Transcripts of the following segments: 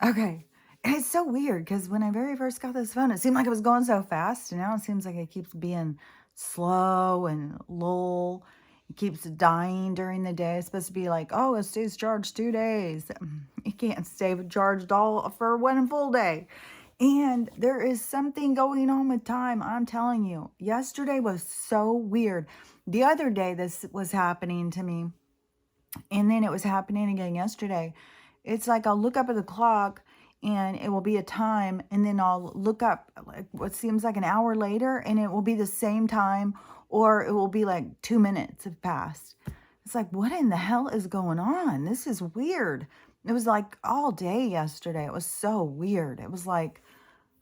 Okay. And it's so weird because when I very first got this phone, it seemed like it was going so fast. And now it seems like it keeps being slow and lull. It keeps dying during the day. It's supposed to be like, oh, it stays charged 2 days. It can't stay charged all for one full day. And there is something going on with time. I'm telling you, yesterday was so weird. The other day, this was happening to me. And then it was happening again yesterday. It's like I'll look up at the clock and it will be a time, and then I'll look up like what seems like an hour later and it will be the same time, or it will be like 2 minutes have passed. It's like, what in the hell is going on? This is weird. It was like all day yesterday. It was so weird. It was like,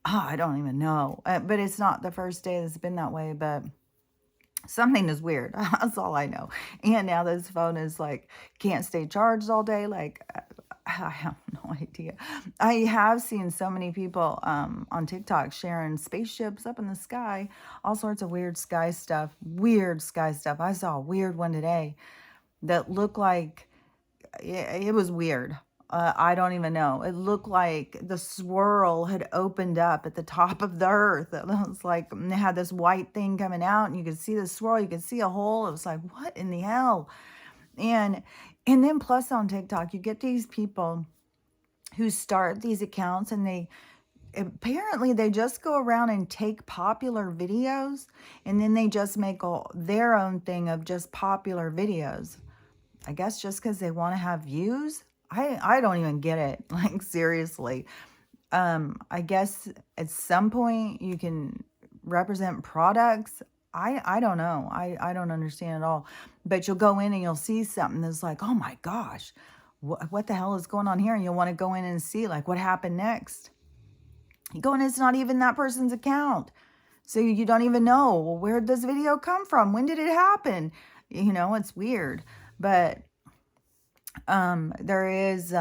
I don't even know. But it's not the first day that's been that way, but something is weird. That's all I know. And now this phone is like, can't stay charged all day. Like, I have no idea. I have seen so many people on TikTok sharing spaceships up in the sky, all sorts of weird sky stuff. Weird sky stuff. I saw a weird one today that looked like it was weird. I don't even know. It looked like the swirl had opened up at the top of the earth. It was like it had this white thing coming out, and you could see the swirl. You could see a hole. It was like, what in the hell? And and then plus on TikTok, you get these people who start these accounts, and they apparently they just go around and take popular videos, and then they just make their own thing of just popular videos. I guess just because they want to have views. I don't even get it. Like, seriously. I guess at some point you can represent products. I don't know. I don't understand at all. But you'll go in and you'll see something that's like, oh my gosh, what the hell is going on here? And you'll want to go in and see like what happened next. You go in, it's not even that person's account. So you don't even know, well, where did this video come from? When did it happen? It's weird. But there is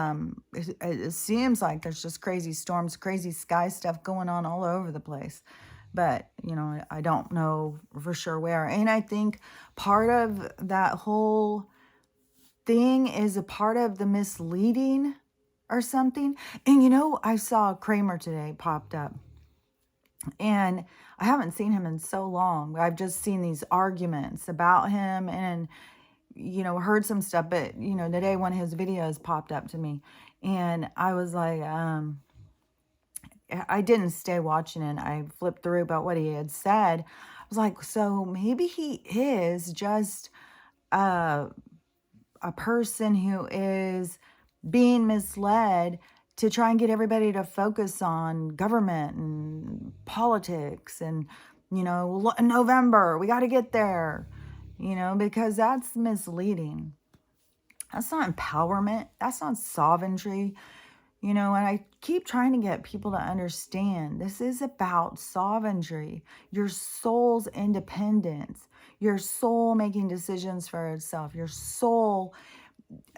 it seems like there's just crazy storms, crazy sky stuff going on all over the place, but I don't know for sure where. And I think part of that whole thing is a part of the misleading or something. And I saw Kramer today popped up, and I haven't seen him in so long. I've just seen these arguments about him and heard some stuff, but today one of his videos popped up to me, and I was like, I didn't stay watching it. I flipped through about what he had said. I was like, so maybe he is just a person who is being misled to try and get everybody to focus on government and politics and, November, we got to get there. Because that's misleading. That's not empowerment. That's not sovereignty. And I keep trying to get people to understand this is about sovereignty, your soul's independence, your soul making decisions for itself, your soul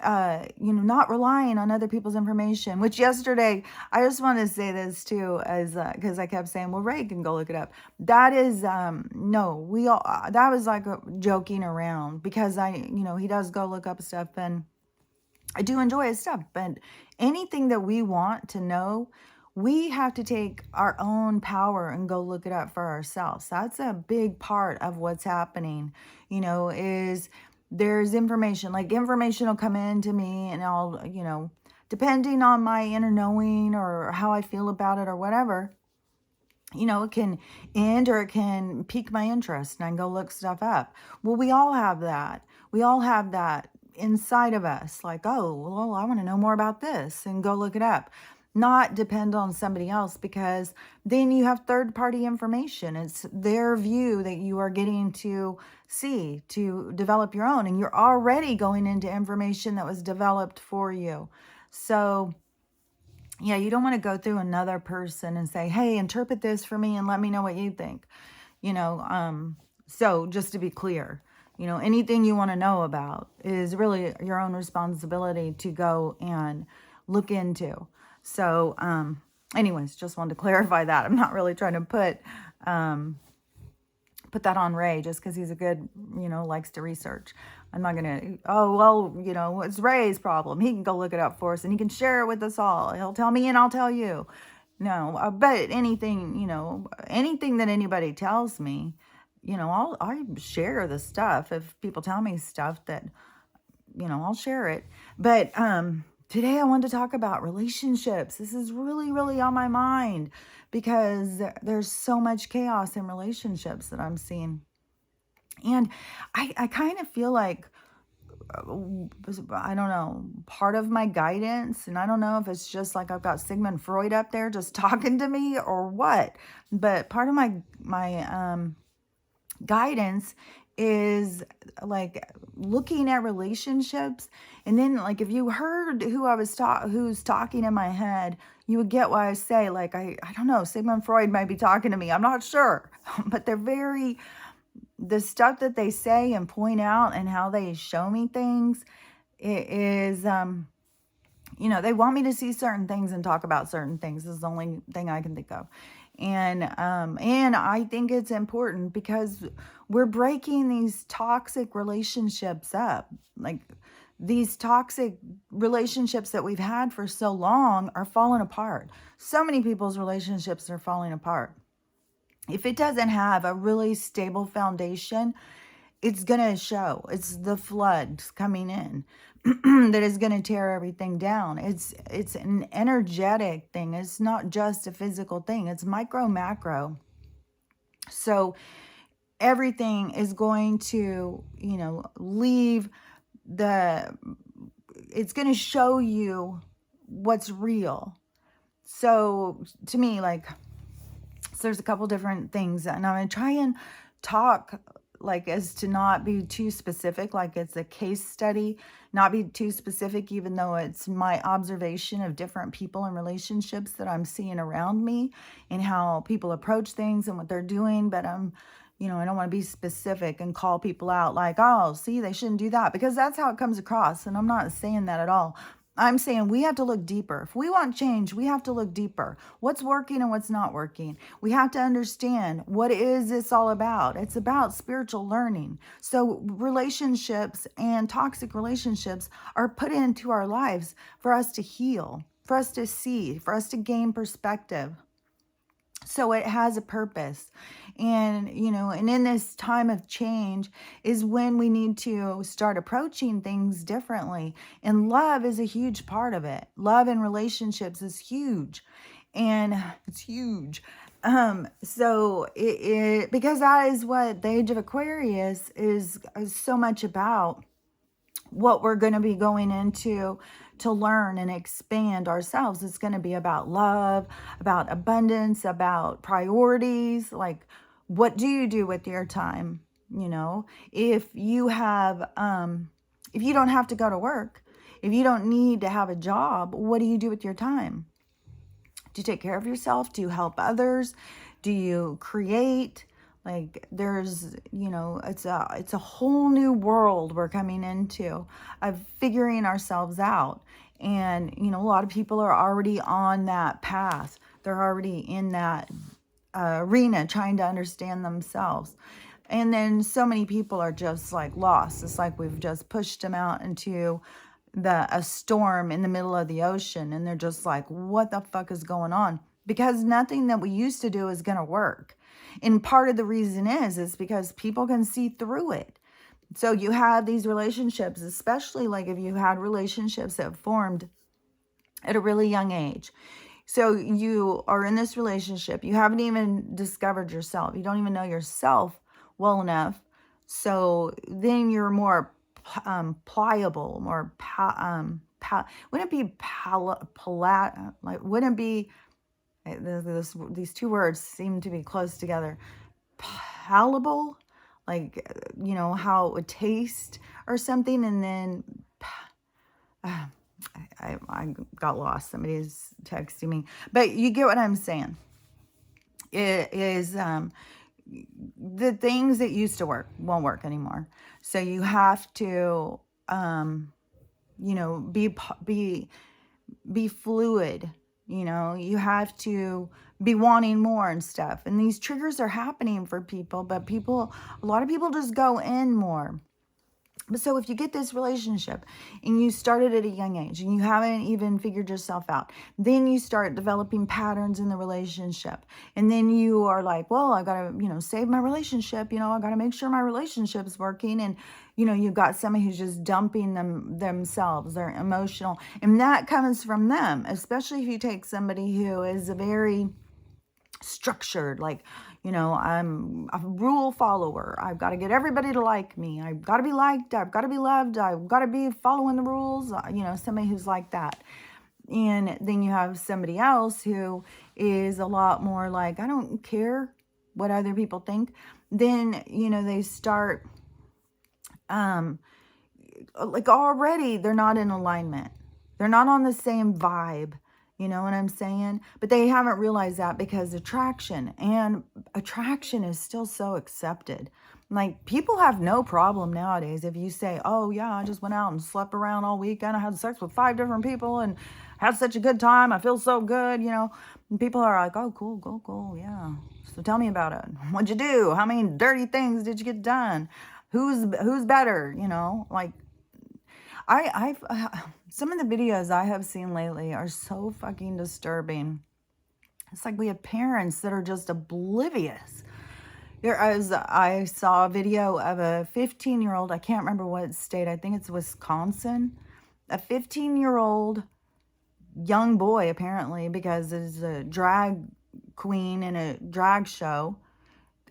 not relying on other people's information. Which yesterday, I just want to say this too, as because I kept saying, well, Ray can go look it up. That is no, we all that was like joking around, because he does go look up stuff, and I do enjoy his stuff. But anything that we want to know, we have to take our own power and go look it up for ourselves. That's a big part of what's happening. Is there's information will come in to me, and I'll, depending on my inner knowing or how I feel about it or whatever, it can end or it can pique my interest, and I can go look stuff up. Well, we all have that. We all have that inside of us. Like, oh, well, I want to know more about this, and go look it up. Not depend on somebody else, because then you have third-party information. It's their view that you are getting to see to develop your own, and you're already going into information that was developed for you. So yeah, you don't want to go through another person and say, hey, interpret this for me and let me know what you think. So just to be clear, anything you want to know about is really your own responsibility to go and look into. So, anyways, just wanted to clarify that. I'm not really trying to put that on Ray just because he's a good, likes to research. I'm not going to, oh, well, it's Ray's problem. He can go look it up for us and he can share it with us all. He'll tell me and I'll tell you. No, but anything, anything that anybody tells me, I share the stuff. If people tell me stuff that, I'll share it. But today I wanted to talk about relationships. This is really, really on my mind because there's so much chaos in relationships that I'm seeing. And I kind of feel like, I don't know, part of my guidance, and I don't know if it's just like I've got Sigmund Freud up there just talking to me or what, but part of my guidance is like looking at relationships, and then like if you heard who's talking in my head, you would get why I say, like, I don't know, Sigmund Freud might be talking to me, I'm not sure, but the stuff that they say and point out and how they show me things, it is, they want me to see certain things and talk about certain things. This is the only thing I can think of. And I think it's important because we're breaking these toxic relationships up. Like these toxic relationships that we've had for so long are falling apart. So many people's relationships are falling apart. If it doesn't have a really stable foundation, it's going to show. It's the floods coming in that is going to tear everything down. It's an energetic thing. It's not just a physical thing. It's micro, macro. So everything is going to, leave it's going to show you what's real. So to me, like, so there's a couple different things, and I'm going to try and talk like as to not be too specific, like it's a case study, not be too specific, even though it's my observation of different people and relationships that I'm seeing around me and how people approach things and what they're doing. But I don't want to be specific and call people out like, oh, see, they shouldn't do that, because that's how it comes across. And I'm not saying that at all. I'm saying we have to look deeper. If we want change, we have to look deeper. What's working and what's not working. We have to understand, what is this all about? It's about spiritual learning. So relationships and toxic relationships are put into our lives for us to heal, for us to see, for us to gain perspective. So it has a purpose. And, and in this time of change is when we need to start approaching things differently. And love is a huge part of it. Love in relationships is huge. And it's huge. So because that is what the age of Aquarius is so much about, what we're going to be going into to learn and expand ourselves. It's going to be about love, about abundance, about priorities. Like, what do you do with your time? If you have, if you don't have to go to work, if you don't need to have a job, what do you do with your time? Do you take care of yourself? Do you help others? Do you create? Like, there's, it's a whole new world we're coming into of figuring ourselves out. And, a lot of people are already on that path. They're already in that arena trying to understand themselves. And then so many people are just like lost. It's like we've just pushed them out into a storm in the middle of the ocean. And they're just like, what the fuck is going on? Because nothing that we used to do is going to work. And part of the reason is because people can see through it. So you have these relationships, especially like if you had relationships that formed at a really young age. So you are in this relationship. You haven't even discovered yourself. You don't even know yourself well enough. So then you're more pliable, more wouldn't it be wouldn't it be, these two words seem to be close together. Palatable, like, how it would taste or something. And then I got lost. Somebody's texting me. But you get what I'm saying. It is the things that used to work won't work anymore. So you have to, be fluid. You know, you have to be wanting more and stuff. And these triggers are happening for people, but a lot of people just go in more. But so if you get this relationship and you started at a young age and you haven't even figured yourself out, then you start developing patterns in the relationship. And then you are like, well, I got to, save my relationship. I got to make sure my relationship's working. And, you've got somebody who's just dumping themselves. They're emotional. And that comes from them, especially if you take somebody who is a very structured, like, I'm a rule follower. I've got to get everybody to like me. I've got to be liked. I've got to be loved. I've got to be following the rules. Somebody who's like that. And then you have somebody else who is a lot more like, I don't care what other people think. Then, they start, like, already they're not in alignment. They're not on the same vibe. You know what I'm saying? But they haven't realized that because attraction is still so accepted. Like, people have no problem nowadays if you say, oh yeah, I just went out and slept around all weekend. I had sex with 5 different people and had such a good time. I feel so good, And people are like, oh, cool, yeah. So tell me about it. What'd you do? How many dirty things did you get done? Who's better? Like, I've some of the videos I have seen lately are so fucking disturbing. It's like we have parents that are just oblivious. I saw a video of a 15-year-old, I can't remember what state, I think it's Wisconsin, a 15-year-old young boy, apparently, because he's a drag queen in a drag show.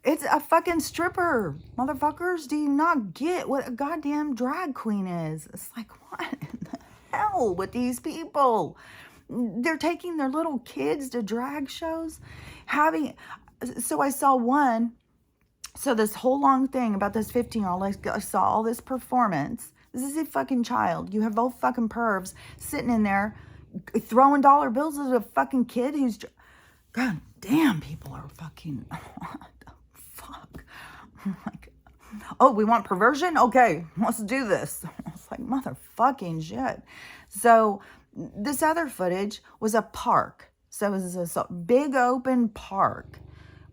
It's a fucking stripper. Motherfuckers, do you not get what a goddamn drag queen is? It's like, what in the hell with these people? They're taking their little kids to drag shows. So I saw one. So this whole long thing about this 15-year-old, I saw all this performance. This is a fucking child. You have both fucking pervs sitting in there throwing dollar bills at a fucking kid who's... God damn, people are fucking... Fuck. Like, oh, we want perversion? Okay, let's do this. It's like, motherfucking shit. So this other footage was a park. So it was a big open park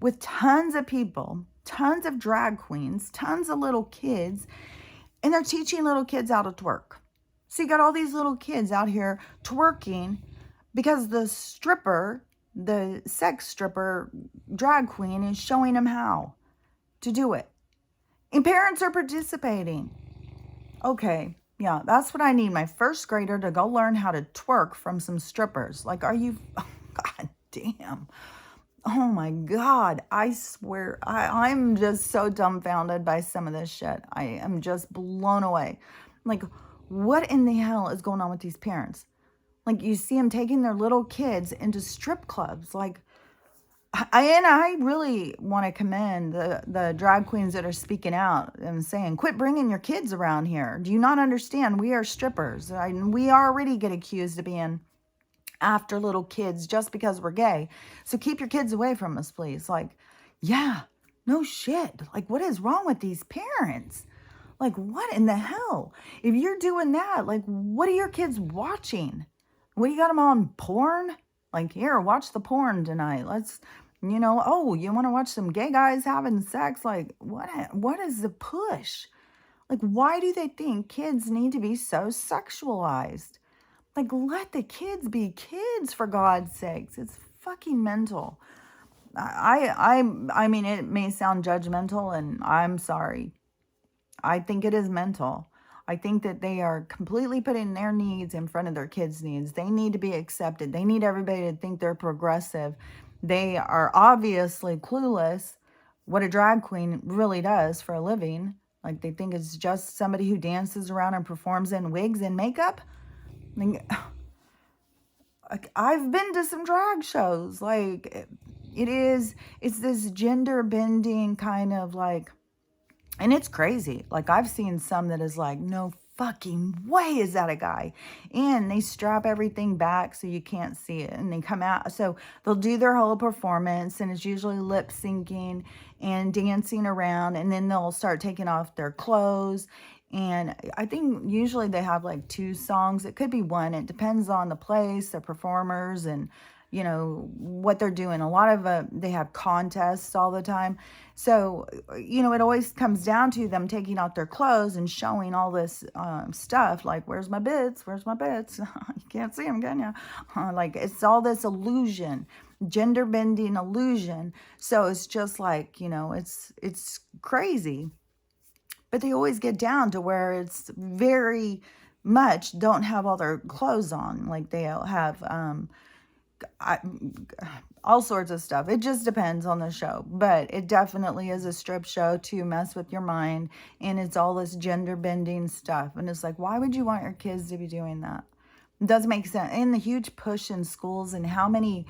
with tons of people, tons of drag queens, tons of little kids, and they're teaching little kids how to twerk. So you got all these little kids out here twerking because the sex stripper drag queen is showing them how to do it. And parents are participating. Okay, yeah, that's what I need. My first grader to go learn how to twerk from some strippers. Like, are you... Oh, God damn. Oh my God. I swear, I'm just so dumbfounded by some of this shit. I am just blown away. Like, what in the hell is going on with these parents? Like, you see them taking their little kids into strip clubs. Like, I really want to commend the drag queens that are speaking out and saying, quit bringing your kids around here. Do you not understand? We are strippers. We already get accused of being after little kids just because we're gay. So keep your kids away from us, please. Like, yeah, no shit. Like, what is wrong with these parents? Like, what in the hell? If you're doing that, like, what are your kids watching? What, you got them on porn? Like, here, watch the porn tonight. Let's, oh, you want to watch some gay guys having sex? Like, what is the push? Like, why do they think kids need to be so sexualized? Like, let the kids be kids, for God's sakes. It's fucking mental. I mean, it may sound judgmental, and I'm sorry. I think it is mental. I think that they are completely putting their needs in front of their kids' needs. They need to be accepted. They need everybody to think they're progressive. They are obviously clueless what a drag queen really does for a living. Like, they think it's just somebody who dances around and performs in wigs and makeup. Like, I've been to some drag shows. Like, it's this gender bending kind of like, and it's crazy. Like, I've seen some that is like, no fucking way is that a guy. And they strap everything back so you can't see it. And they come out. So they'll do their whole performance, and it's usually lip syncing and dancing around. And then they'll start taking off their clothes. And I think usually they have like two songs. It could be one. It depends on the place, the performers, and what they're doing. A lot of they have contests all the time. So it always comes down to them taking out their clothes and showing all this stuff like, where's my bits, where's my bits. You can't see them, can you? Like, it's all this illusion, gender bending illusion. So it's just like, it's crazy. But they always get down to where it's very much don't have all their clothes on. Like, they'll have I, all sorts of stuff. It just depends on the show. But it definitely is a strip show to mess with your mind. And it's all this gender bending stuff. And it's like, why would you want your kids to be doing that? It doesn't make sense. And the huge push in schools, and how many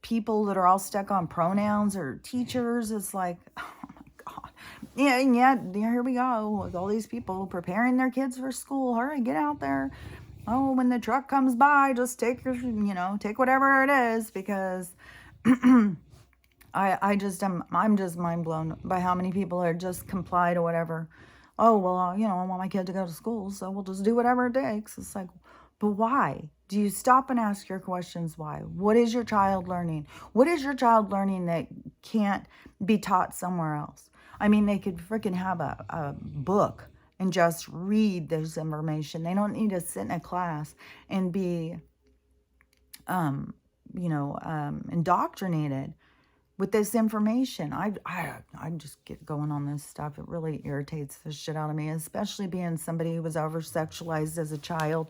people that are all stuck on pronouns or teachers. It's like, oh my God. Yeah, and yet here we go with all these people preparing their kids for school. Hurry, get out there. Oh, when the truck comes by, just take your, take whatever it is, because I'm just mind blown by how many people are just comply to whatever. Oh, well, I want my kid to go to school, so we'll just do whatever it takes. It's like, but why? Do you stop and ask your questions why? What is your child learning? What is your child learning that can't be taught somewhere else? I mean, they could freaking have a book and just read this information. They don't need to sit in a class and be, indoctrinated with this information. I just get going on this stuff. It really irritates the shit out of me, especially being somebody who was over sexualized as a child.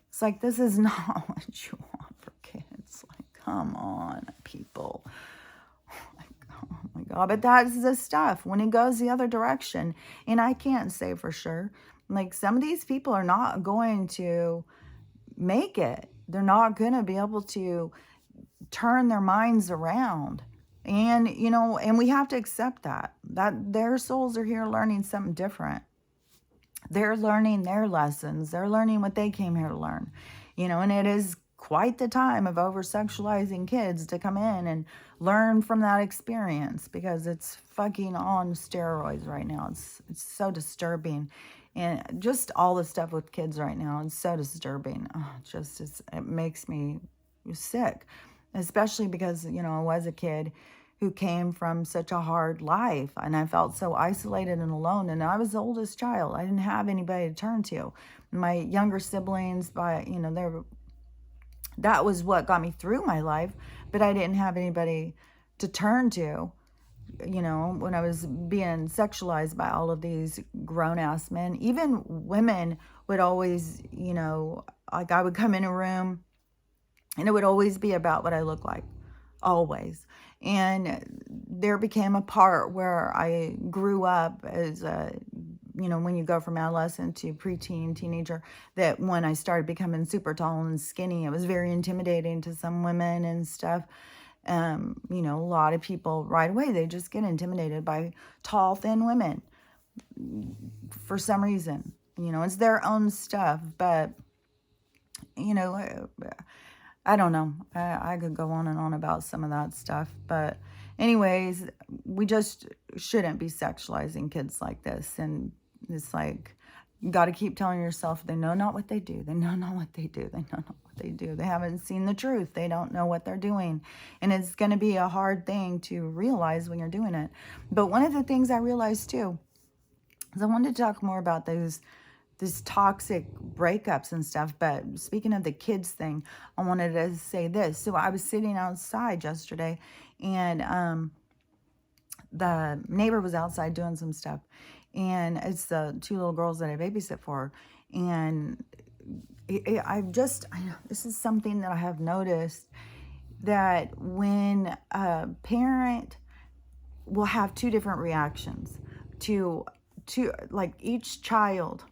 It's like, this is not what you want for kids. Like, come on, people. Oh my God. But that's the stuff when it goes the other direction. And I can't say for sure. Like, some of these people are not going to make it. They're not going to be able to turn their minds around. And, and we have to accept that their souls are here learning something different. They're learning their lessons. They're learning what they came here to learn, and it is quite the time of over-sexualizing kids to come in and learn from that experience, because it's fucking on steroids right now. It's so disturbing. And just all the stuff with kids right now, it's so disturbing. Oh, it makes me sick, especially because, I was a kid who came from such a hard life, and I felt so isolated and alone. And I was the oldest child. I didn't have anybody to turn to. My younger siblings, that was what got me through my life, but I didn't have anybody to turn to, when I was being sexualized by all of these grown-ass men. Even women would always, like, I would come in a room and it would always be about what I look like. Always. And there became a part where I grew up as a, when you go from adolescent to preteen, teenager, that when I started becoming super tall and skinny, it was very intimidating to some women and stuff. A lot of people right away, they just get intimidated by tall, thin women for some reason. It's their own stuff, but, I don't know. I could go on and on about some of that stuff. But anyways, we just shouldn't be sexualizing kids like this. And it's like, you got to keep telling yourself, they know not what they do. They know not what they do. They know not what they do. They haven't seen the truth. They don't know what they're doing. And it's going to be a hard thing to realize when you're doing it. But one of the things I realized too is I wanted to talk more about this toxic breakups and stuff. But speaking of the kids thing, I wanted to say this. So I was sitting outside yesterday, and the neighbor was outside doing some stuff, and it's the two little girls that I babysit for. And I know this is something that I have noticed, that when a parent will have two different reactions to like, each child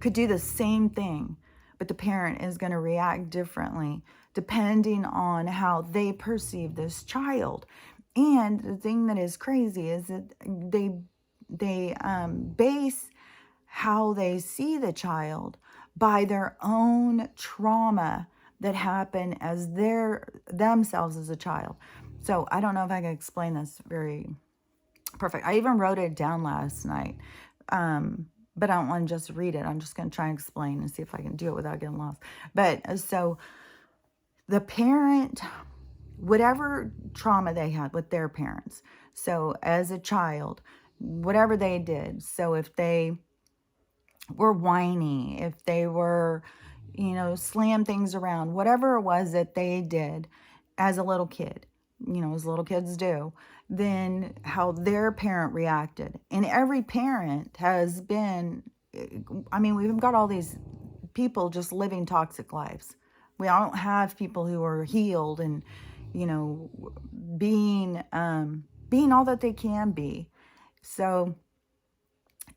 could do the same thing, but the parent is going to react differently depending on how they perceive this child. And the thing that is crazy is that they base how they see the child by their own trauma that happened as themselves as a child. So I don't know if I can explain this very Perfect. I even wrote it down last night. But I don't want to just read it. I'm just going to try and explain and see if I can do it without getting lost. But so the parent, whatever trauma they had with their parents, so as a child, whatever they did, so if they were whiny, if they were, slam things around, whatever it was that they did as a little kid, as little kids do, then how their parent reacted. And every parent has been, I mean, we've got all these people just living toxic lives. We don't have people who are healed and, you know, being all that they can be. So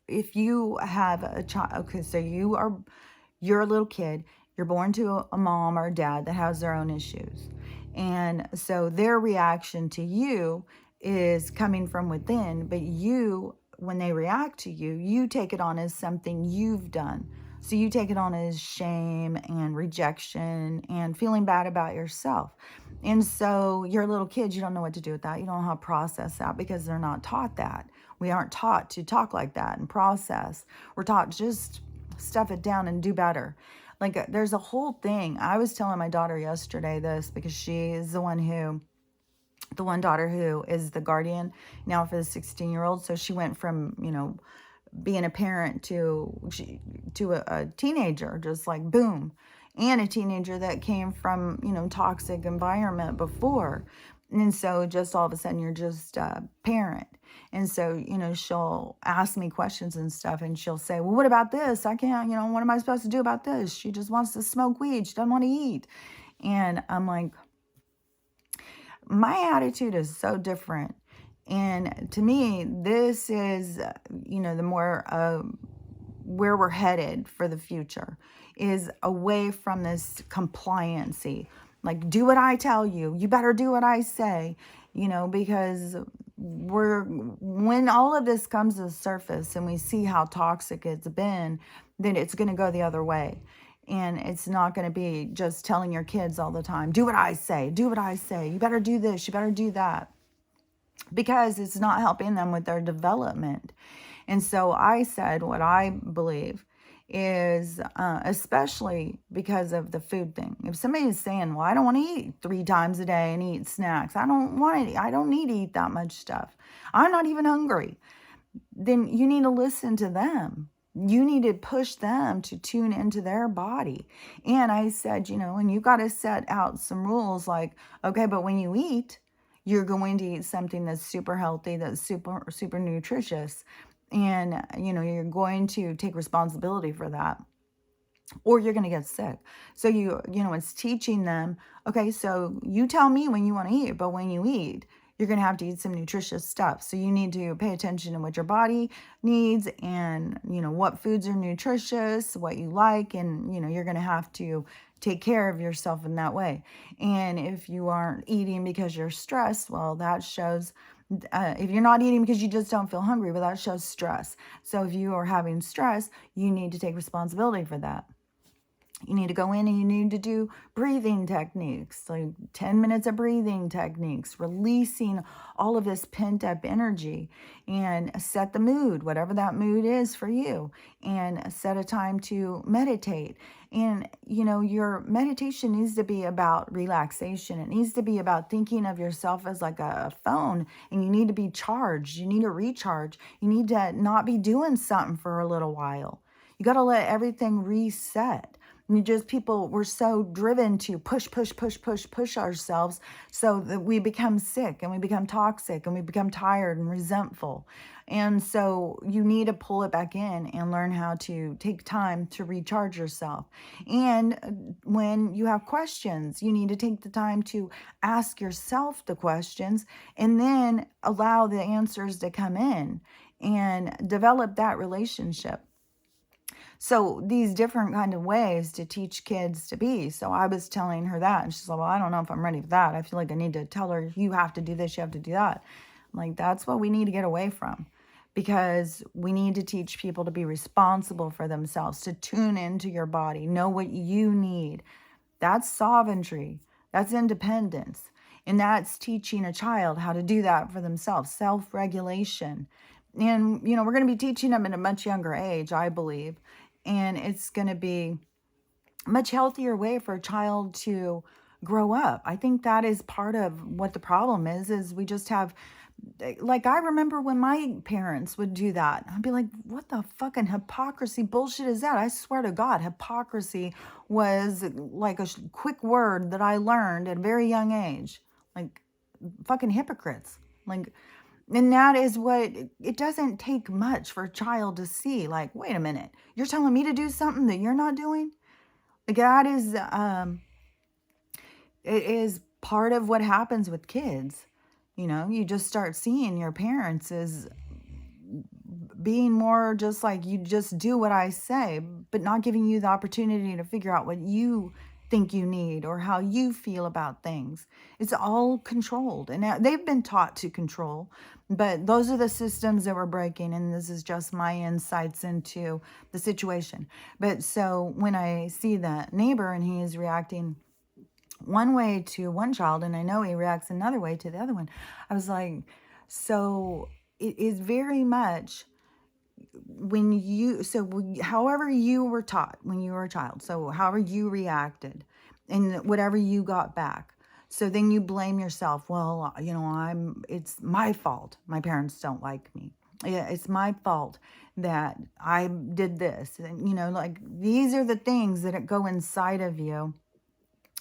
if you have a child, okay, so you're a little kid, you're born to a mom or a dad that has their own issues. And so their reaction to you is coming from within, but you, when they react to you, you take it on as something you've done. So you take it on as shame and rejection and feeling bad about yourself. And so you're a little kid, you don't know what to do with that. You don't know how to process that because they're not taught that. We aren't taught to talk like that and process. We're taught just stuff it down and do better. Like there's a whole thing. I was telling my daughter yesterday this because she is the one daughter who is the guardian now for the 16-year-old. So she went from, being a parent to a teenager, just like boom, and a teenager that came from, toxic environment before. And so just all of a sudden you're just a parent. And so, she'll ask me questions and stuff and she'll say, well, what about this? I can't, what am I supposed to do about this? She just wants to smoke weed. She doesn't want to eat. And I'm like, my attitude is so different. And to me, this is, the more where we're headed for the future is away from this compliancy. Like, do what I tell you. You better do what I say, because when all of this comes to the surface and we see how toxic it's been, then it's going to go the other way. And it's not going to be just telling your kids all the time, do what I say, do what I say. You better do this, you better do that. Because it's not helping them with their development. And so I said what I believe is, especially because of the food thing. If somebody is saying, well, I don't want to eat 3 times a day and eat snacks. I don't need to eat that much stuff. I'm not even hungry. Then you need to listen to them. You need to push them to tune into their body. And I said, and you got to set out some rules like, okay, but when you eat, you're going to eat something that's super healthy, that's super nutritious. And, you're going to take responsibility for that, or you're going to get sick. So it's teaching them, okay, so you tell me when you want to eat, but when you eat, you're going to have to eat some nutritious stuff. So you need to pay attention to what your body needs and, what foods are nutritious, what you like, and, you're going to have to take care of yourself in that way. And if you aren't eating because you're stressed, well, that shows, if you're not eating because you just don't feel hungry, well, that shows stress. So if you are having stress, you need to take responsibility for that. You need to go in and you need to do breathing techniques, like 10 minutes of breathing techniques, releasing all of this pent up energy, and set the mood, whatever that mood is for you, and set a time to meditate. And, your meditation needs to be about relaxation. It needs to be about thinking of yourself as like a phone, and you need to be charged. You need to recharge. You need to not be doing something for a little while. You got to let everything reset. We're so driven to push ourselves so that we become sick and we become toxic and we become tired and resentful. And so you need to pull it back in and learn how to take time to recharge yourself. And when you have questions, you need to take the time to ask yourself the questions and then allow the answers to come in and develop that relationship. So these different kind of ways to teach kids to be. So I was telling her that, and she's like, well, I don't know if I'm ready for that. I feel like I need to tell her, you have to do this, you have to do that. I'm like, that's what we need to get away from, because we need to teach people to be responsible for themselves, to tune into your body, know what you need. That's sovereignty. That's independence. And that's teaching a child how to do that for themselves, self-regulation. And, we're going to be teaching them at a much younger age, I believe. And it's going to be a much healthier way for a child to grow up. I think that is part of what the problem is we just have, like, I remember when my parents would do that. I'd be like, what the fucking hypocrisy bullshit is that? I swear to God, hypocrisy was like a quick word that I learned at a very young age. Like, fucking hypocrites. Like, and that is what, it doesn't take much for a child to see. Like, wait a minute, you're telling me to do something that you're not doing? Like, that is, it is part of what happens with kids. You just start seeing your parents as being more just like, you just do what I say, but not giving you the opportunity to figure out what you think you need or how you feel about things. It's all controlled, and they've been taught to control, but those are the systems that we're breaking, and this is just my insights into the situation. But so when I see the neighbor and he is reacting one way to one child, and I know he reacts another way to the other one, I was like, so it is very much when you, however you were taught when you were a child, so however you reacted and whatever you got back. So then you blame yourself. Well, it's my fault. My parents don't like me. Yeah, it's my fault that I did this. And, like, these are the things that go inside of you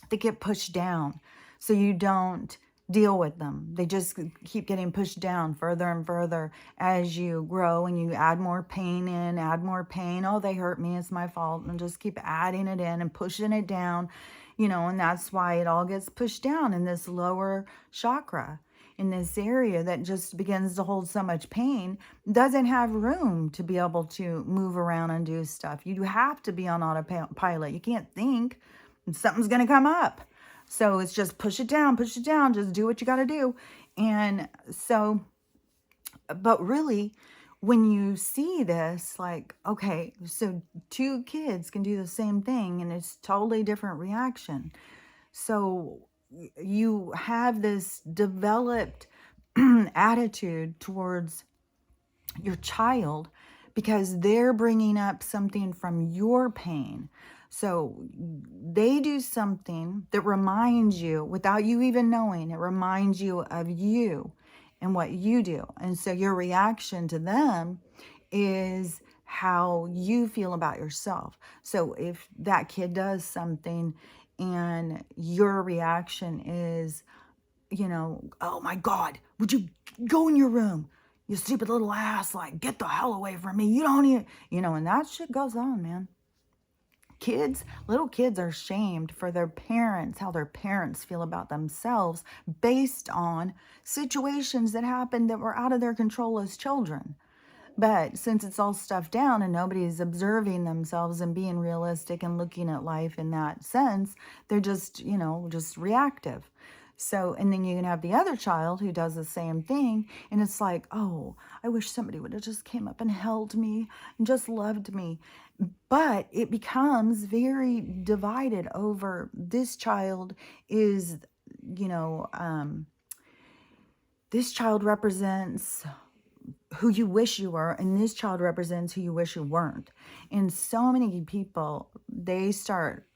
that get pushed down, so you don't deal with them. They just keep getting pushed down further and further as you grow, and you add more pain in, add more pain. Oh, they hurt me, it's my fault. And just keep adding it in and pushing it down, and that's why it all gets pushed down in this lower chakra, in this area that just begins to hold so much pain, doesn't have room to be able to move around and do stuff. You have to be on autopilot. You can't think, and something's going to come up. So it's just push it down, just do what you got to do. And so, but really, when you see this, like, okay, so two kids can do the same thing and it's totally different reaction. So you have this developed attitude towards your child because they're bringing up something from your pain. So they do something that reminds you, without you even knowing, it reminds you of you and what you do. And so your reaction to them is how you feel about yourself. So if that kid does something and your reaction is, oh my God, would you go in your room? You stupid little ass, like, get the hell away from me. You don't even, and that shit goes on, man. Little kids are shamed for their parents, how their parents feel about themselves based on situations that happened that were out of their control as children. But since it's all stuffed down and nobody's observing themselves and being realistic and looking at life in that sense, they're just, just reactive. So, and then you can have the other child who does the same thing, and it's like, oh, I wish somebody would have just came up and held me and just loved me. But it becomes very divided over, this child is, this child represents who you wish you were, and this child represents who you wish you weren't. And so many people, they start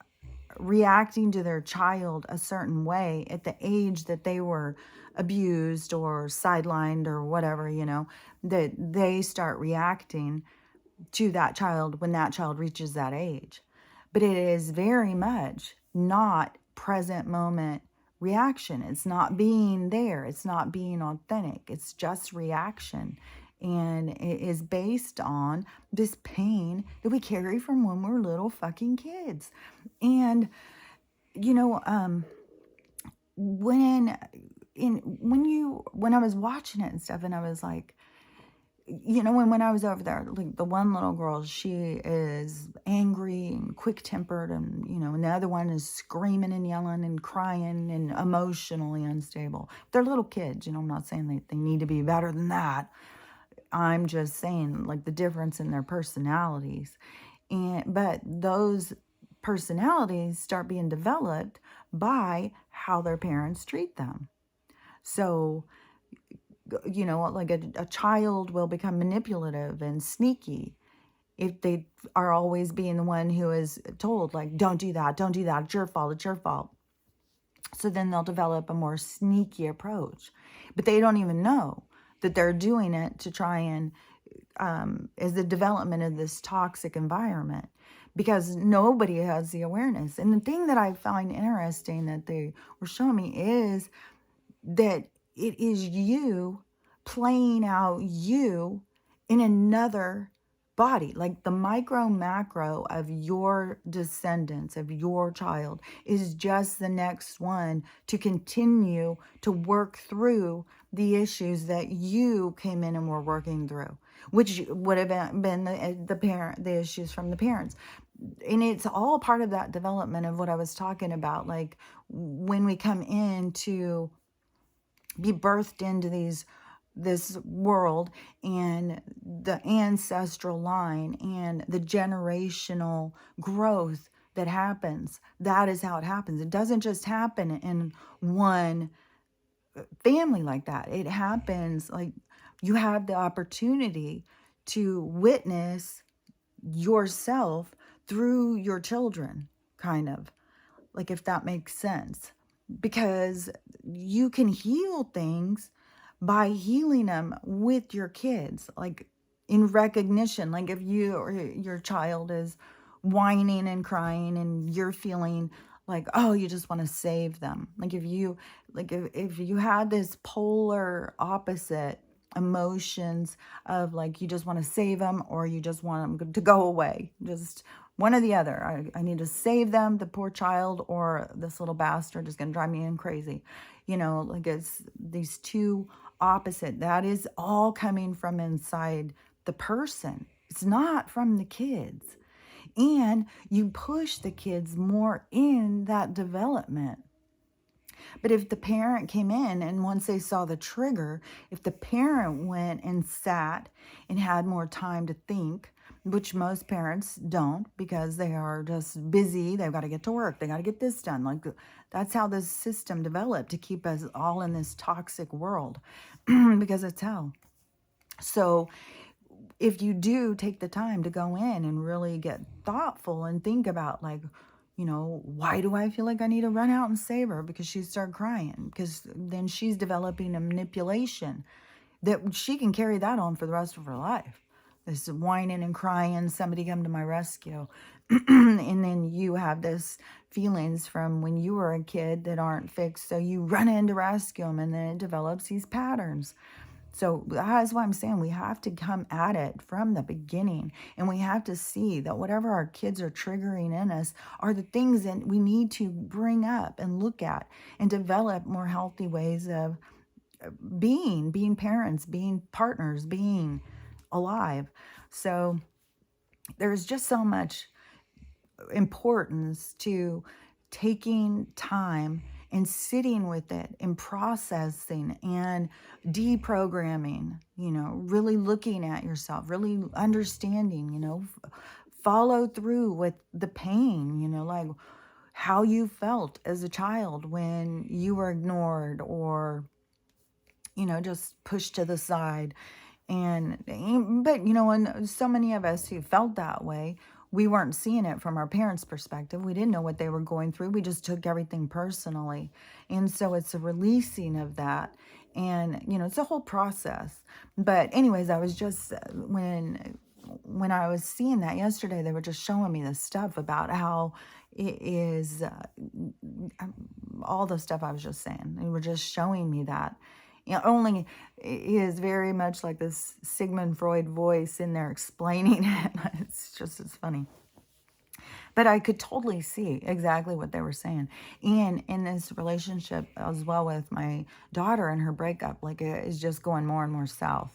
reacting to their child a certain way at the age that they were abused or sidelined or whatever, that they start reacting to that child when that child reaches that age. But it is very much not present moment reaction. It's not being there. It's not being authentic. It's just reaction. And it is based on this pain that we carry from when we're little fucking kids. And, when I was watching it and stuff, and I was like, when I was over there, like, the one little girl, she is angry and quick-tempered, and, and the other one is screaming and yelling and crying and emotionally unstable. They're little kids, I'm not saying they need to be better than that. I'm just saying, like, the difference in their personalities. But those personalities start being developed by how their parents treat them. So, like a child will become manipulative and sneaky if they are always being the one who is told, like, don't do that, it's your fault. So then they'll develop a more sneaky approach. But they don't even know that they're doing it to try and, is the development of this toxic environment, because nobody has the awareness. And the thing that I find interesting that they were showing me is that it is you playing out you in another body. Like the micro macro of your descendants, of your child, is just the next one to continue to work through the issues that you came in and were working through, which would have been the issues from the parents. And it's all part of that development of what I was talking about. Like when we come in to be birthed into this world, and the ancestral line and the generational growth that happens, that is how it happens. It doesn't just happen in one family like that. It happens, like, you have the opportunity to witness yourself through your children, kind of, like, if that makes sense. Because you can heal things by healing them with your kids, like in recognition. Like if you or your child is whining and crying and you're feeling like, oh, you just want to save them. Like if you had this polar opposite emotions of, like, you just want to save them or you just want them to go away, just one or the other. I need to save them, the poor child, or this little bastard is going to drive me in crazy. Like it's these two opposite. That is all coming from inside the person. It's not from the kids. And you push the kids more in that development. But if the parent came in and once they saw the trigger, if the parent went and sat and had more time to think, which most parents don't because they are just busy, they've got to get to work, they got to get this done. Like that's how this system developed, to keep us all in this toxic world because it's hell. So if you do take the time to go in and really get thoughtful and think about, like, why do I feel like I need to run out and save her because she started crying? Because then she's developing a manipulation that she can carry that on for the rest of her life. This whining and crying, somebody come to my rescue. And then you have this feelings from when you were a kid that aren't fixed. So you run in to rescue them, and then it develops these patterns. So that's why I'm saying we have to come at it from the beginning, and we have to see that whatever our kids are triggering in us are the things that we need to bring up and look at and develop more healthy ways of being parents, being partners, being alive. So there's just so much importance to taking time and sitting with it and processing and deprogramming, really looking at yourself, really understanding, follow through with the pain, like how you felt as a child when you were ignored or, just pushed to the side. But and so many of us who felt that way, we weren't seeing it from our parents' perspective. We didn't know what they were going through. We just took everything personally. And so it's a releasing of that. And, it's a whole process. But anyways, I was just, when I was seeing that yesterday, they were just showing me this stuff about how it is, all the stuff I was just saying. They were just showing me that. Only he is very much like this Sigmund Freud voice in there explaining it. It's funny. But I could totally see exactly what they were saying. And in this relationship as well with my daughter and her breakup, like it is just going more and more south.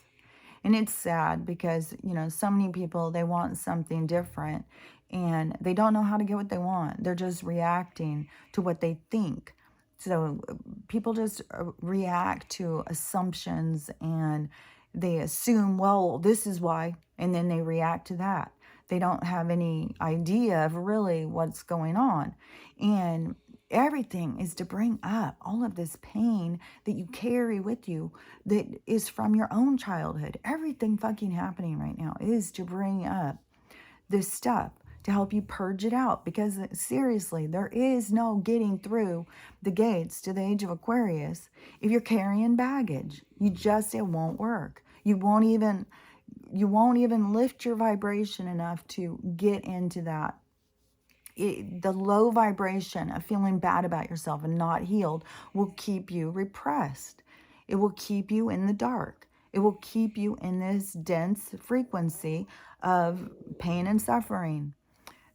And it's sad because, so many people, they want something different and they don't know how to get what they want. They're just reacting to what they think. So people just react to assumptions and they assume, well, this is why, and then they react to that. They don't have any idea of really what's going on. And Everything is to bring up all of this pain that you carry with you that is from your own childhood. Everything fucking happening right now is to bring up this stuff to help you purge it out, because seriously, there is no getting through the gates to the age of Aquarius if you're carrying baggage. It won't work. You won't even lift your vibration enough to get into that. The low vibration of feeling bad about yourself and not healed will keep you repressed. It will keep you in the dark. It will keep you in this dense frequency of pain and suffering.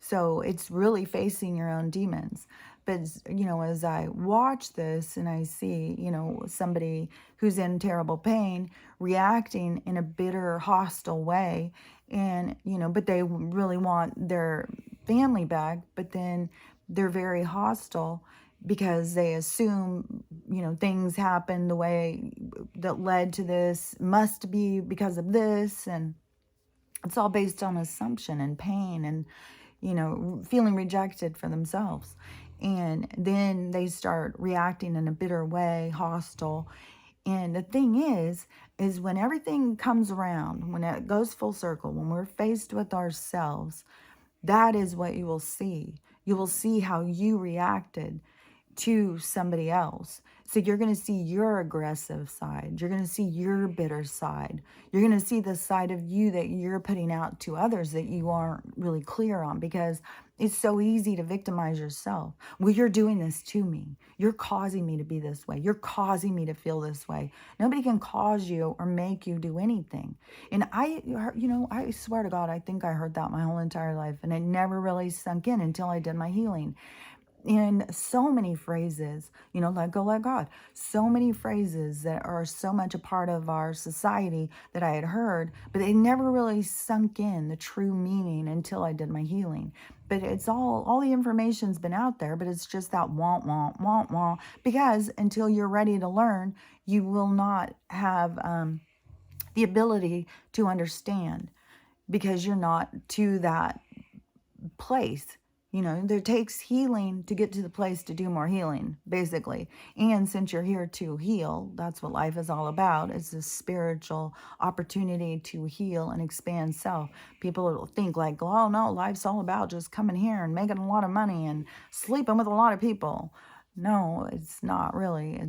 So it's really facing your own demons. But, as I watch this and I see, somebody who's in terrible pain reacting in a bitter, hostile way, and, but they really want their family back, but then they're very hostile because they assume, things happen the way that led to this must be because of this. And it's all based on assumption and pain and, feeling rejected for themselves. And then they start reacting in a bitter way, hostile. And the thing is when everything comes around, when it goes full circle, when we're faced with ourselves, that is what you will see. You will see how you reacted to somebody else. So you're going to see your aggressive side. You're going to see your bitter side. You're going to see the side of you that you're putting out to others that you aren't really clear on, because it's so easy to victimize yourself. Well, you're doing this to me. You're causing me to be this way. You're causing me to feel this way. Nobody can cause you or make you do anything. And I swear to God, I think I heard that my whole entire life, and it never really sunk in until I did my healing. And so many phrases, let go, let God. So many phrases that are so much a part of our society that I had heard, but they never really sunk in the true meaning until I did my healing. But it's all the information's been out there, but it's just that want, want, want, because until you're ready to learn, you will not have the ability to understand, because you're not to that place. There takes healing to get to the place to do more healing, basically. And since you're here to heal, that's what life is all about. It's a spiritual opportunity to heal and expand self. People will think like, oh no, life's all about just coming here and making a lot of money and sleeping with a lot of people. No, it's not really.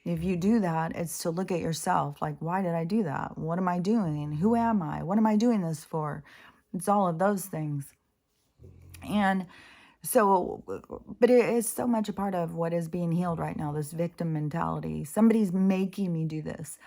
If you do that, it's to look at yourself like, why did I do that? What am I doing? Who am I? What am I doing this for? It's all of those things. And so, but it is so much a part of what is being healed right now, this victim mentality. Somebody's making me do this.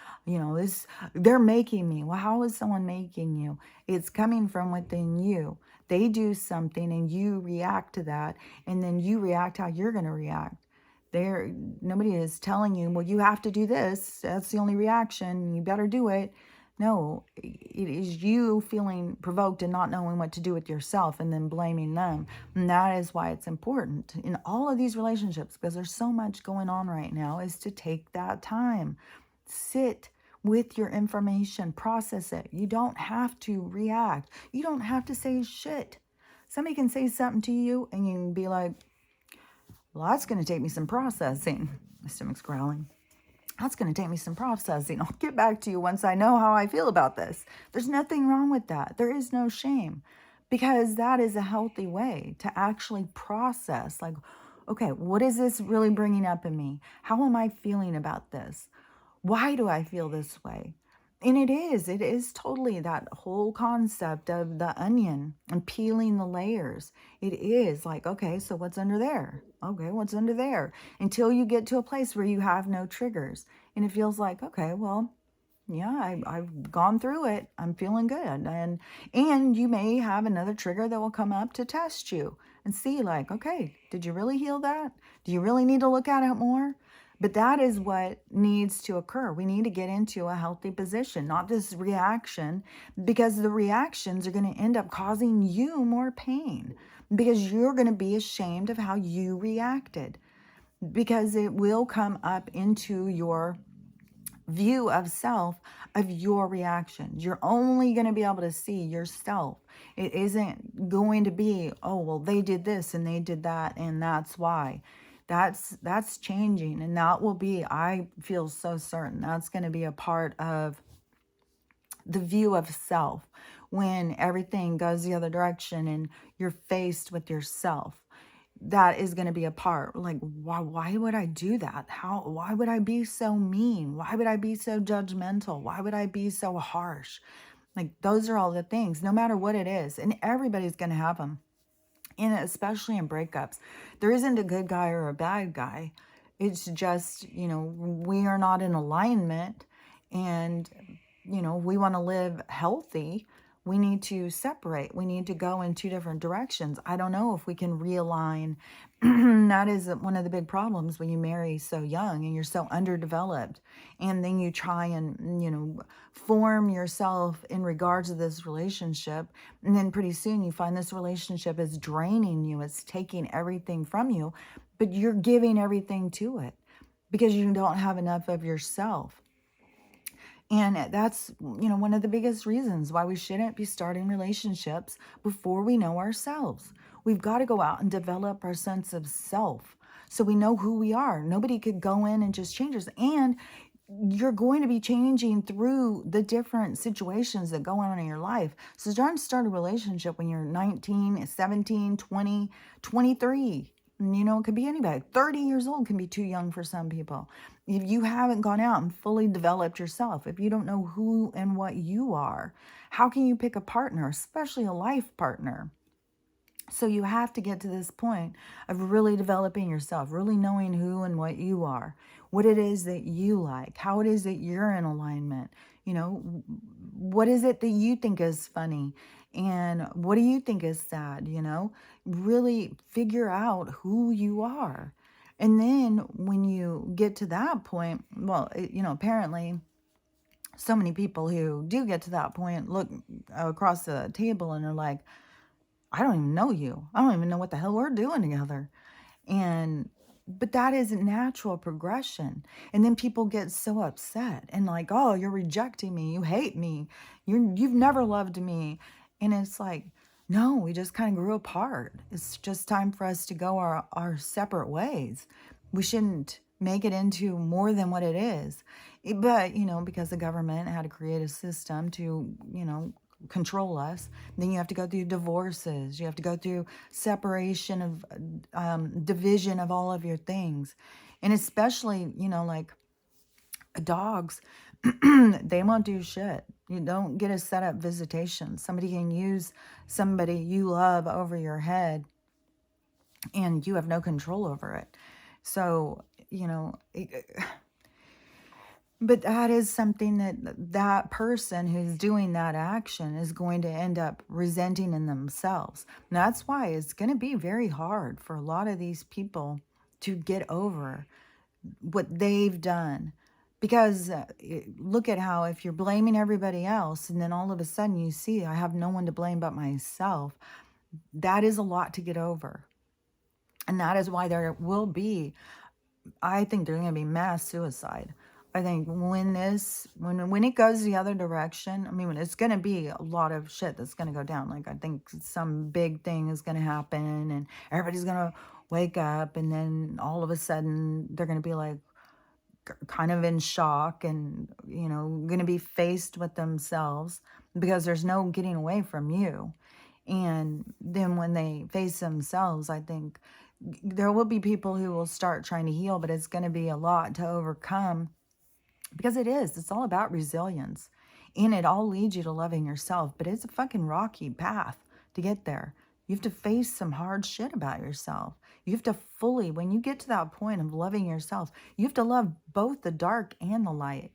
They're making me. Well, how is someone making you? It's coming from within you. They do something and you react to that, and then you react how you're going to react. Nobody is telling you, well, you have to do this. That's the only reaction. You better do it. No, it is you feeling provoked and not knowing what to do with yourself and then blaming them. And that is why it's important in all of these relationships, because there's so much going on right now, is to take that time. Sit with your information, process it. You don't have to react. You don't have to say shit. Somebody can say something to you and you can be like, well, that's going to take me some processing. My stomach's growling. That's going to take me some processing. I'll get back to you once I know how I feel about this. There's nothing wrong with that. There is no shame, because that is a healthy way to actually process. Like, okay, what is this really bringing up in me? How am I feeling about this? Why do I feel this way? And it is totally that whole concept of the onion and peeling the layers. It is like, okay, so what's under there? Okay, what's under there? Until you get to a place where you have no triggers. And it feels like, okay, well, yeah, I've gone through it. I'm feeling good. And you may have another trigger that will come up to test you and see like, okay, did you really heal that? Do you really need to look at it more? But that is what needs to occur. We need to get into a healthy position, not this reaction, because the reactions are going to end up causing you more pain, because you're going to be ashamed of how you reacted, because it will come up into your view of self, of your reactions. You're only going to be able to see yourself. It isn't going to be, oh, well, they did this and they did that, and that's why. That's changing, and that will be, I feel so certain that's going to be a part of the view of self when everything goes the other direction and you're faced with yourself. That is going to be a part, like, why would I do that? Why would I be so mean? Why would I be so judgmental? Why would I be so harsh? Like, those are all the things, no matter what it is, and everybody's going to have them. And especially in breakups, there isn't a good guy or a bad guy. It's just, we are not in alignment, and we want to live healthy. We need to separate. We need to go in two different directions. I don't know if we can realign. That is one of the big problems when you marry so young and you're so underdeveloped. And then you try and, form yourself in regards to this relationship. And then pretty soon you find this relationship is draining you. It's taking everything from you, but you're giving everything to it because you don't have enough of yourself. And that's, one of the biggest reasons why we shouldn't be starting relationships before we know ourselves. We've got to go out and develop our sense of self so we know who we are. Nobody could go in and just change us. And you're going to be changing through the different situations that go on in your life. So try to start a relationship when you're 19, 17, 20, 23. It could be anybody. 30 years old can be too young for some people. If you haven't gone out and fully developed yourself, if you don't know who and what you are, how can you pick a partner, especially a life partner? So you have to get to this point of really developing yourself, really knowing who and what you are, what it is that you like, how it is that you're in alignment. What is it that you think is funny, and what do you think is sad? Really figure out who you are. And then when you get to that point, well, apparently so many people who do get to that point look across the table and are like, I don't even know you. I don't even know what the hell we're doing together. But that is natural progression. And then people get so upset and like, oh, you're rejecting me. You hate me. You've never loved me. And it's like, no, we just kind of grew apart. It's just time for us to go our separate ways. We shouldn't make it into more than what it is. But, because the government had to create a system to, control us, then you have to go through divorces. You have to go through separation of division of all of your things. And especially, like dogs, they won't do shit. You don't get a set up visitation. Somebody can use somebody you love over your head and you have no control over it. So, but that is something that person who's doing that action is going to end up resenting in themselves. And that's why it's going to be very hard for a lot of these people to get over what they've done. Because look at how if you're blaming everybody else and then all of a sudden you see, I have no one to blame but myself, that is a lot to get over. And that is why there will be, I think there's going to be mass suicide. I think when it goes the other direction, I mean, it's going to be a lot of shit that's going to go down. Like, I think some big thing is going to happen and everybody's going to wake up and then all of a sudden they're going to be like kind of in shock and, going to be faced with themselves because there's no getting away from you. And then when they face themselves, I think there will be people who will start trying to heal, but it's going to be a lot to overcome because it's all about resilience. And it all leads you to loving yourself, but it's a fucking rocky path to get there. You have to face some hard shit about yourself. You have to fully, when you get to that point of loving yourself, you have to love both the dark and the light.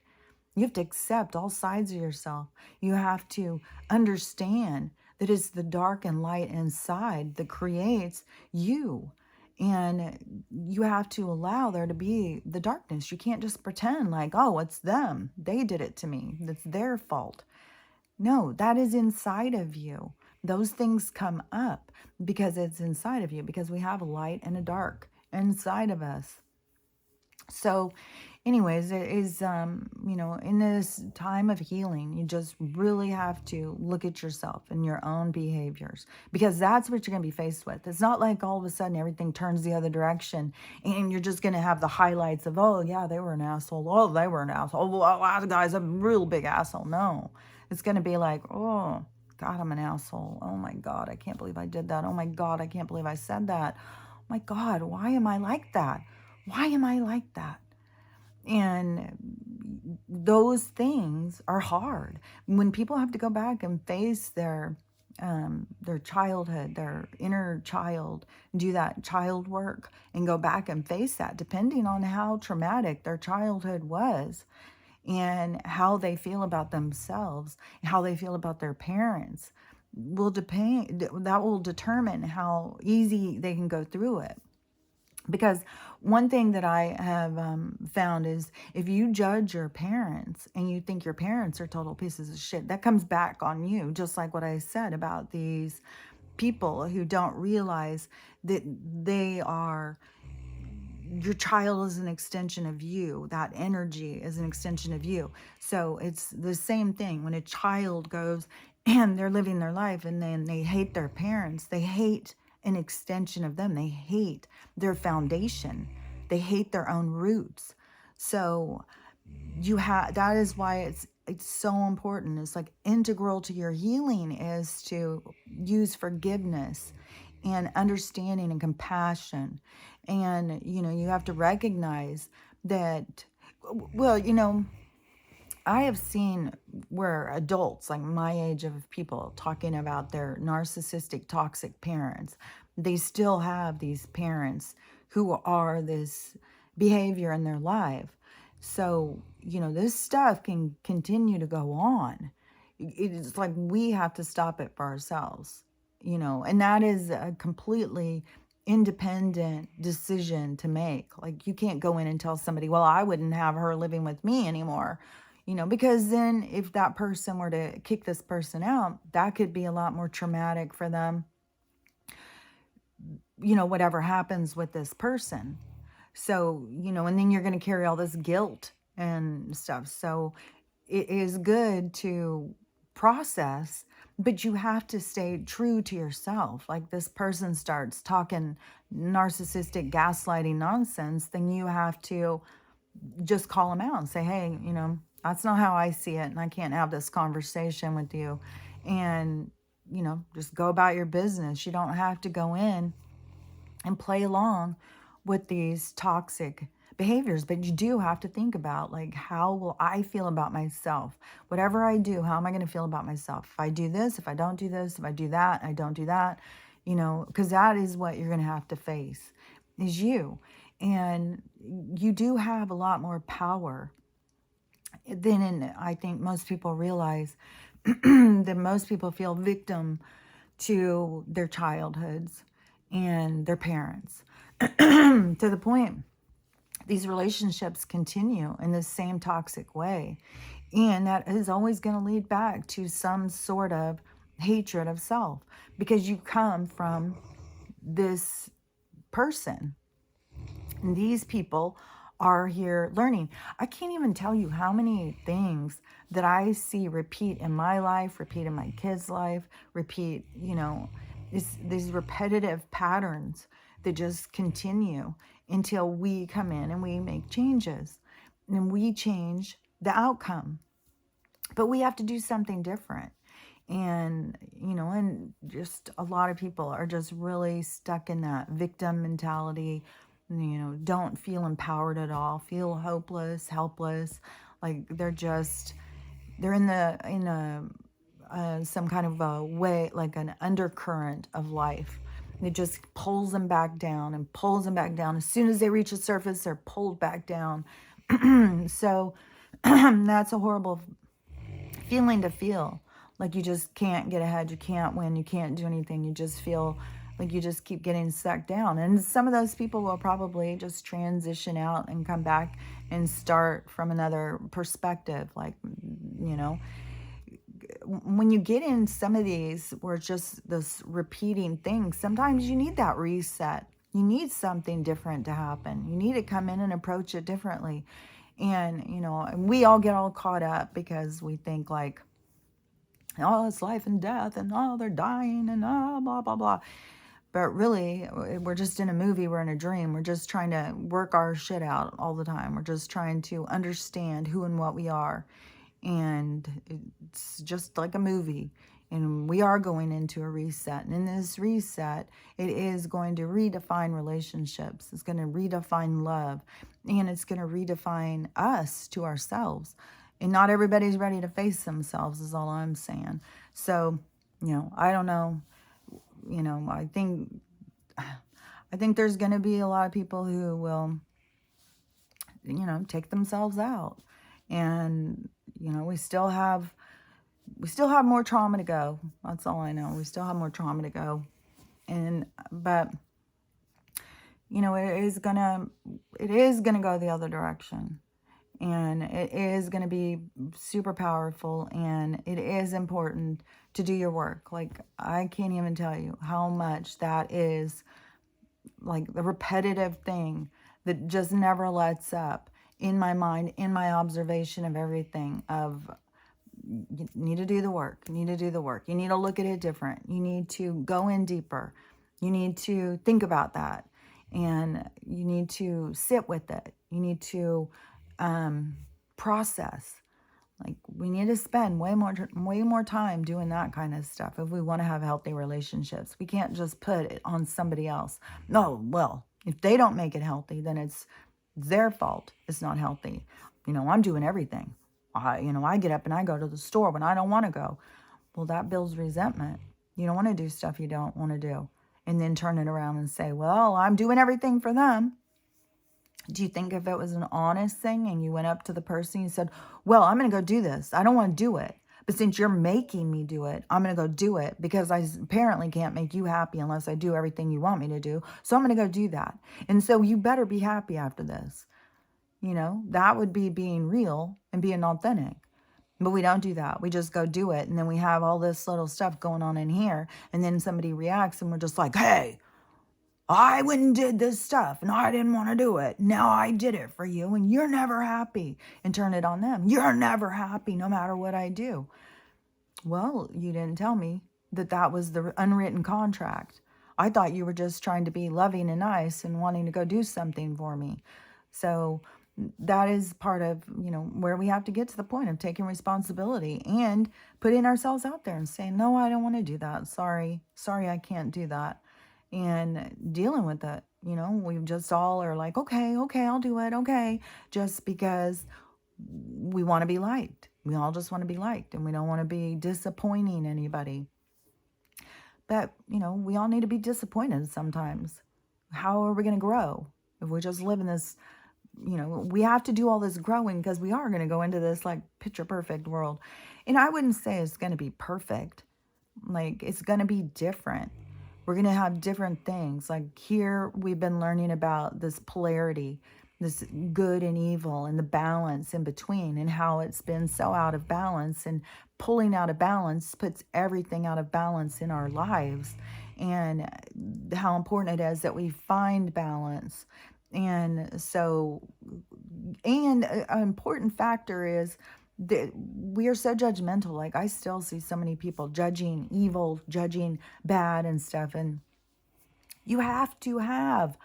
You have to accept all sides of yourself. You have to understand that it's the dark and light inside that creates you. And you have to allow there to be the darkness. You can't just pretend like, oh, it's them. They did it to me. It's their fault. No, that is inside of you. Those things come up because it's inside of you, because we have a light and a dark inside of us. So anyways, it is, in this time of healing, you just really have to look at yourself and your own behaviors, because that's what you're going to be faced with. It's not like all of a sudden everything turns the other direction and you're just going to have the highlights of, oh yeah, they were an asshole, oh they were an asshole, oh well, that guy's a real big asshole. No, it's going to be like, oh God, I'm an asshole. Oh my God, I can't believe I did that. Oh my God, I can't believe I said that. Oh my God, why am I like that? Why am I like that? And those things are hard. When people have to go back and face their childhood, their inner child, do that child work and go back and face that, depending on how traumatic their childhood was and how they feel about themselves, how they feel about their parents, will depend, that will determine how easy they can go through it. Because one thing that I have found is, if you judge your parents and you think your parents are total pieces of shit, that comes back on you. Just like what I said about these people who don't realize that they are, your child is an extension of you. That energy is an extension of you. So it's the same thing when a child goes and they're living their life and then they hate their parents. They hate an extension of them. They hate their foundation. They hate their own roots. So that is why it's so important. It's like integral to your healing is to use forgiveness and understanding and compassion. And you have to recognize that, well, I have seen where adults, like my age of people, talking about their narcissistic, toxic parents. They still have these parents who are this behavior in their life. So, this stuff can continue to go on. It's like we have to stop it for ourselves, and that is a completely independent decision to make. Like, you can't go in and tell somebody, well, I wouldn't have her living with me anymore. Because then if that person were to kick this person out, that could be a lot more traumatic for them, whatever happens with this person. So, and then you're going to carry all this guilt and stuff. So it is good to process, but you have to stay true to yourself. Like, this person starts talking narcissistic, gaslighting nonsense, then you have to just call them out and say, hey, that's not how I see it, and I can't have this conversation with you. And, just go about your business. You don't have to go in and play along with these toxic behaviors, but you do have to think about, like, how will I feel about myself? Whatever I do, how am I going to feel about myself? If I do this, if I don't do this, if I do that, I don't do that, because that is what you're going to have to face, is you. And you do have a lot more power than I think most people realize. That most people feel victim to their childhoods and their parents, to the point these relationships continue in the same toxic way. And that is always going to lead back to some sort of hatred of self, because you come from this person. And these people are here learning. I can't even tell you how many things that I see repeat in my life, repeat in my kids' life, repeat, these repetitive patterns that just continue until we come in and we make changes and we change the outcome. But we have to do something different. And, and just a lot of people are just really stuck in that victim mentality, don't feel empowered at all, feel hopeless, helpless. Like they're in some kind of a way, like an undercurrent of life. It just pulls them back down and pulls them back down. As soon as they reach the surface, they're pulled back down. So that's a horrible feeling to feel. Like you just can't get ahead, you can't win, you can't do anything. You just feel like you just keep getting sucked down. And some of those people will probably just transition out and come back and start from another perspective. Like, when you get in some of these where it's just this repeating thing, sometimes you need that reset. You need something different to happen. You need to come in and approach it differently. And, and we all get all caught up because we think like, oh, it's life and death, and oh, they're dying, and oh, blah, blah, blah. But really, we're just in a movie, we're in a dream. We're just trying to work our shit out all the time. We're just trying to understand who and what we are. And it's just like a movie. And we are going into a reset. And in this reset, it is going to redefine relationships. It's going to redefine love. And it's going to redefine us to ourselves. And not everybody's ready to face themselves, is all I'm saying. So, I don't know. I think there's going to be a lot of people who will, take themselves out. And, we still have more trauma to go. That's all I know. We still have more trauma to go. But it is gonna go the other direction. And it is going to be super powerful, and it is important to do your work. Like, I can't even tell you how much that is like the repetitive thing that just never lets up in my mind, in my observation of everything, of you need to do the work, you need to do the work, you need to look at it different, you need to go in deeper, you need to think about that, and you need to sit with it, you need to process. Like, we need to spend way more time doing that kind of stuff if we want to have healthy relationships. We can't just put it on somebody else. No, well, if they don't make it healthy, then it's their fault. It's not healthy. I'm doing everything. I get up and I go to the store when I don't want to go. Well, that builds resentment. You don't want to do stuff you don't want to do, and then turn it around and say, well, I'm doing everything for them. Do you think if it was an honest thing and you went up to the person and you said, well, I'm going to go do this. I don't want to do it. But since you're making me do it, I'm going to go do it because I apparently can't make you happy unless I do everything you want me to do. So I'm going to go do that. And so you better be happy after this. That would be being real and being authentic. But we don't do that. We just go do it. And then we have all this little stuff going on in here. And then somebody reacts and we're just like, hey, I went and did this stuff and I didn't want to do it. Now I did it for you and you're never happy. And turn it on them. You're never happy no matter what I do. Well, you didn't tell me that was the unwritten contract. I thought you were just trying to be loving and nice and wanting to go do something for me. So that is part of, where we have to get to the point of taking responsibility and putting ourselves out there and saying, no, I don't want to do that. Sorry, I can't do that. And dealing with it. We just all are like, okay, I'll do it. Okay. Just because we want to be liked. We all just want to be liked, and we don't want to be disappointing anybody. But, we all need to be disappointed sometimes. How are we going to grow if we just live in this, we have to do all this growing because we are going to go into this like picture perfect world. And I wouldn't say it's going to be perfect. Like, it's going to be different. We're going to have different things. Like, here we've been learning about this polarity, this good and evil, and the balance in between, and how it's been so out of balance, and pulling out of balance puts everything out of balance in our lives, and how important it is that we find balance. And so, and an important factor is that we are so judgmental. Like, I still see so many people judging evil, judging bad and stuff. And you have to have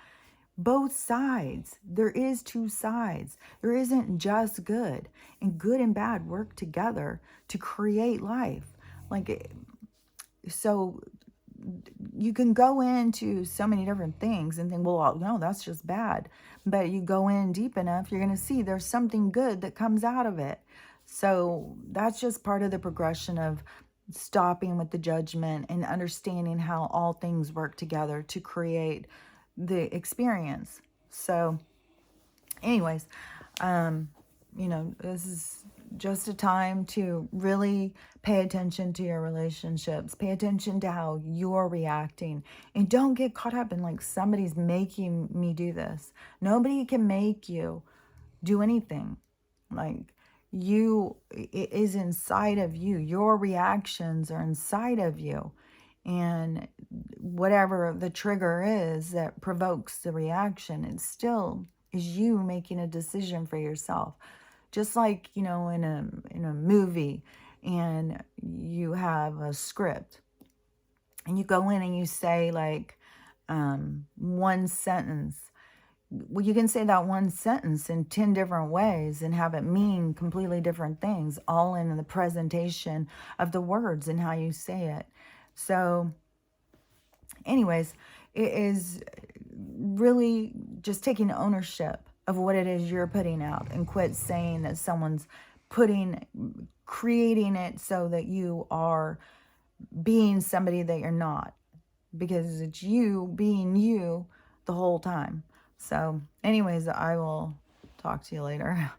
both sides. There is two sides. There isn't just good, and good and bad work together to create life. Like, so you can go into so many different things and think, well, no, that's just bad. But you go in deep enough, you're going to see there's something good that comes out of it. So that's just part of the progression of stopping with the judgment and understanding how all things work together to create the experience. So anyways, this is just a time to really pay attention to your relationships. Pay attention to how you're reacting. And don't get caught up in like, somebody's making me do this. Nobody can make you do anything. Like, it is inside of you. Your reactions are inside of you. And whatever the trigger is that provokes the reaction, it's still is you making a decision for yourself. Just like, in a movie, and you have a script, and you go in and you say like one sentence. Well, you can say that one sentence in 10 different ways and have it mean completely different things, all in the presentation of the words and how you say it. So anyways, it is really just taking ownership of what it is you're putting out, and quit saying that someone's creating it so that you are being somebody that you're not, because it's you being you the whole time. So anyways, I will talk to you later.